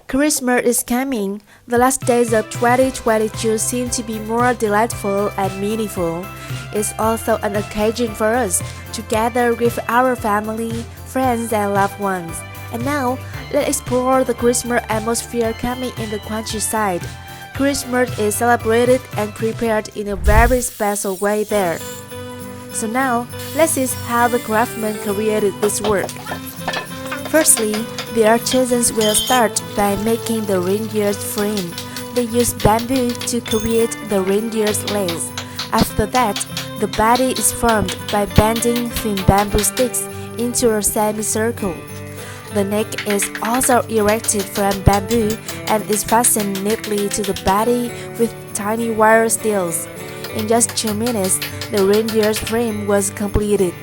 Christmas is coming. The last days of 2022 seem to be more delightful and meaningful. It's also an occasion for us to gather with our family, friends, and loved ones. And now, let's explore the Christmas atmosphere coming in the countryside. Christmas is celebrated and prepared in a very special way there. So now, let's see how the craftsmen created this work. Firstly, the artisans will start by making the reindeer's frame. They use bamboo to create the reindeer's legs. After that, the body is formed by bending thin bamboo sticks into a semicircle. The neck is also erected from bamboo and is fastened neatly to the body with tiny wire steels. In just 2 minutes, the reindeer's frame was completed.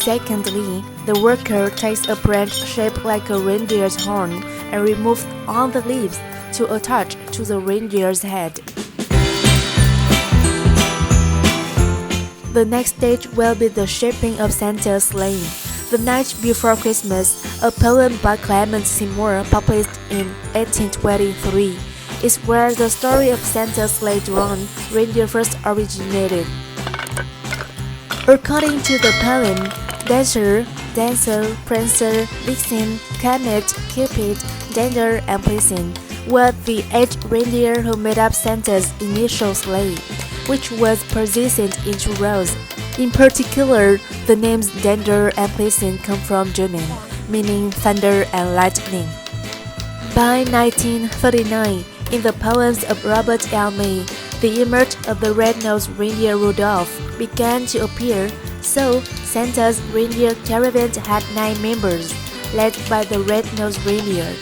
Secondly, the worker takes a branch shaped like a reindeer's horn and removes all the leaves to attach to the reindeer's head. The next stage will be the shaping of Santa's sleigh. The Night Before Christmas, a poem by Clement Seymour published in 1823, is where the story of Santa's sleigh-drawn reindeer first originated. According to the poem, Dancer, Prancer, Vixen, Comet, Cupid, Dander, and Blitzen were the 8 reindeer who made up Santa's initial sleigh, which was positioned in 2 rows. In particular, the names Dander and Blitzen come from German, meaning thunder and lightning. By 1939, in the poems of Robert L. May, the image of the red-nosed reindeer Rudolph began to appear, so Santa's reindeer caravan had 9 members, led by the red-nosed reindeer.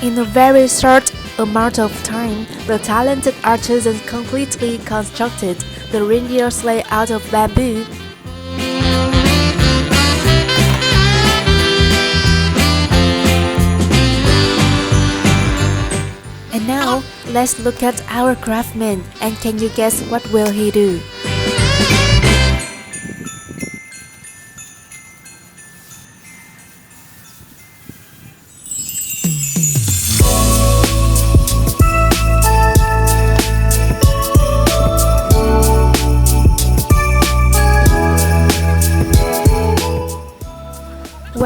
In a very short amount of time, the talented artisans completely constructed the reindeer sleigh out of bamboo. And now, let's look at our craftsman, and can you guess what will he do?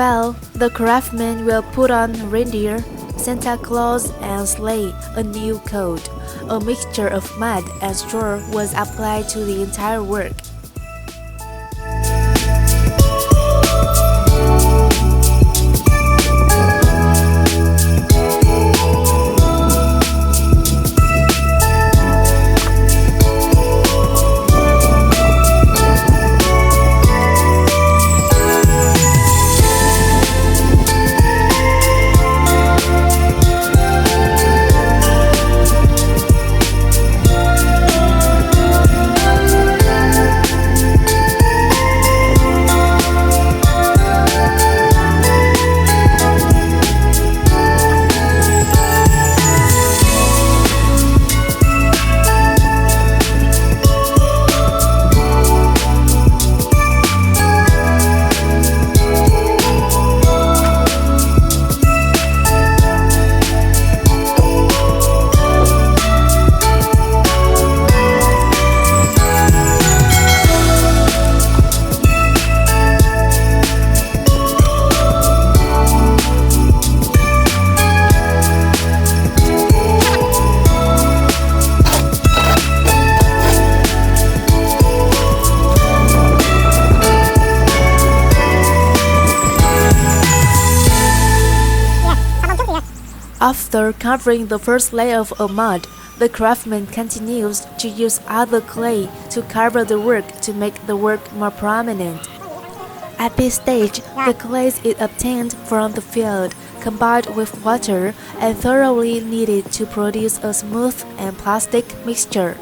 Well, the craftsman will put on reindeer, Santa Claus, and sleigh a new coat. A mixture of mud and straw was applied to the entire work. After covering the first layer of mud, the craftsman continues to use other clay to cover the work to make the work more prominent. At this stage, the clay is obtained from the field, combined with water, and thoroughly kneaded to produce a smooth and plastic mixture.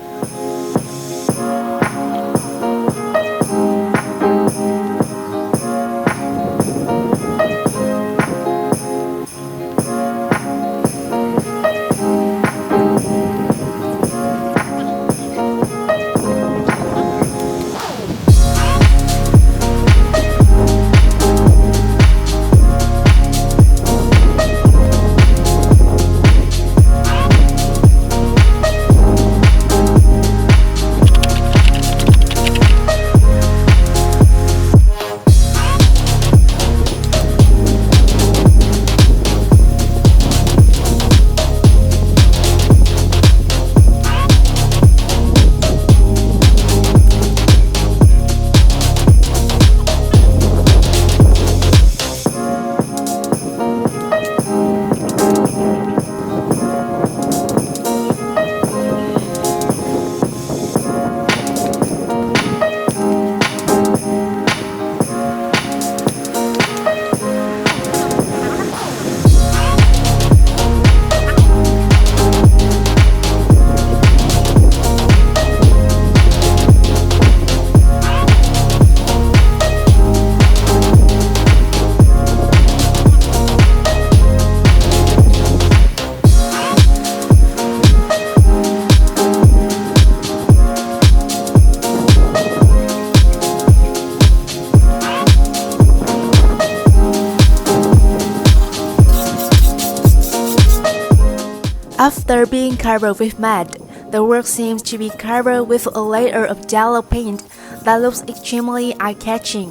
After being covered with mud, the work seems to be covered with a layer of yellow paint that looks extremely eye-catching.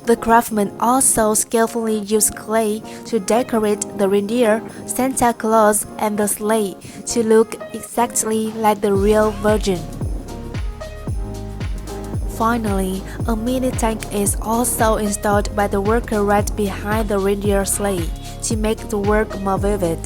The craftsman also skillfully used clay to decorate the reindeer, Santa Claus, and the sleigh to look exactly like the real Virgin. Finally, a mini tank is also installed by the worker right behind the reindeer sleigh to make the work more vivid.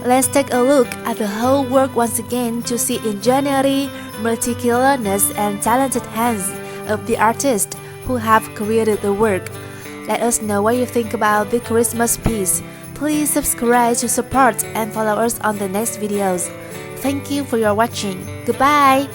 Let's take a look at the whole work once again to see ingenuity, meticulousness, and talented hands of the artists who have created the work. Let us know what you think about the Christmas piece. Please subscribe to support and follow us on the next videos. Thank you for your watching. Goodbye!